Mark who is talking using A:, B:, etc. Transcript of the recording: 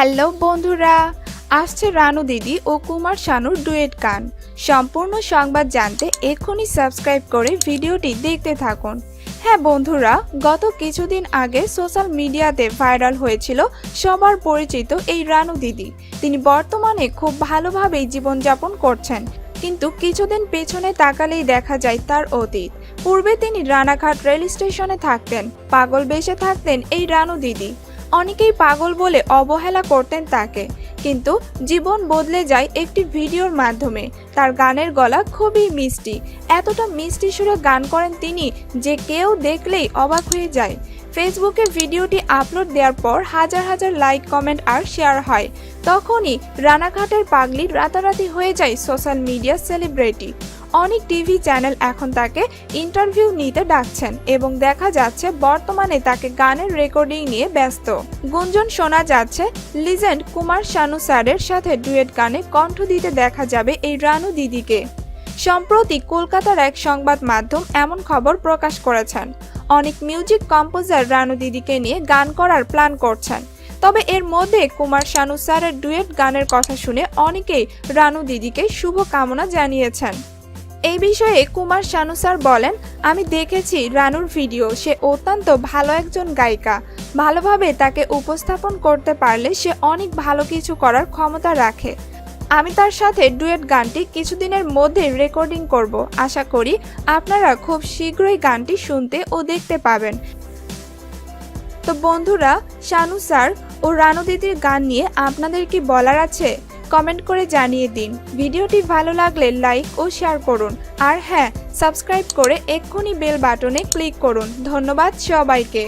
A: Hello বন্ধুরা, আসছে রানু দিদি ও কুমার শানুর ডুয়েট গান। সম্পূর্ণ সংবাদ জানতে এক্ষুনি সাবস্ক্রাইব করে ভিডিওটি দেখতে থাকুন। হ্যাঁ বন্ধুরা, গত কিছুদিন আগে সোশ্যাল মিডিয়াতে ভাইরাল হয়েছিল সবার পরিচিত এই রানু দিদি। তিনি বর্তমানে খুব ভালোভাবেই জীবনযাপন করছেন, কিন্তু কিছুদিন পেছনে তাকালেই দেখা যায় তার অতীত। পূর্বে তিনি রানাঘাট রেল স্টেশনে থাকতেন, পাগল বেশে থাকতেন এই রানু দিদি। অনেকেই পাগল বলে অবহেলা করতেন তাকে, কিন্তু জীবন বদলে যায় একটি ভিডিওর মাধ্যমে। তার গানের গলা খুবই মিষ্টি, এতটা মিষ্টি সুরে গান করেন তিনি যে কেউ দেখলেই অবাক হয়ে যায়। ফেসবুকে ভিডিওটি আপলোড দেওয়ার পর হাজার হাজার লাইক, কমেন্ট আর শেয়ার হয়। তখনই রানাঘাটের পাগলি রাতারাতি হয়ে যায় সোশ্যাল মিডিয়া সেলিব্রিটি। অনেক টিভি চ্যানেল এখন তাকে ইন্টারভিউ নিতে ডাকছেন এবং দেখা যাচ্ছে বর্তমানে তাকে গানের রেকর্ডিং নিয়ে ব্যস্ত। গুঞ্জন শোনা যাচ্ছে লিজেন্ড কুমার শানু স্যারের সাথে ডুয়েট গানে কণ্ঠ দিতে দেখা যাবে এই রানু দিদিকে। সম্প্রতি কলকাতার এক সংবাদ মাধ্যম এমন খবর প্রকাশ করেছেন। অনেক মিউজিক কম্পোজার রানু দিদিকে নিয়ে গান করার প্ল্যান করছেন। তবে এর মধ্যে কুমার শানু স্যারের ডুয়েট গানের কথা শুনে অনেকেই রানু দিদিকে শুভ কামনা জানিয়েছেন। এই বিষয়ে কুমার শানু স্যার বলেন, আমি দেখেছি রানুর ভিডিও, সে অত্যন্ত ভালো একজন গায়িকা। ভালোভাবে তাকে উপস্থাপন করতে পারলে সে অনেক ভালো কিছু করার ক্ষমতা রাখে। আমি তার সাথে ডুয়েট গানটি কিছুদিনের মধ্যে রেকর্ডিং করব। আশা করি আপনারা খুব শীঘ্রই গানটি শুনতে ও দেখতে পাবেন। তো বন্ধুরা, শানু স্যার ও রানু দিদির গান নিয়ে আপনাদের কি বলার আছে? কমেন্ট করে জানিয়ে দিন। ভিডিওটি ভালো লাগলে লাইক ও শেয়ার করুন, আর হ্যাঁ, সাবস্ক্রাইব করে এক্ষুনি বেল বাটনে ক্লিক করুন। ধন্যবাদ সবাইকে।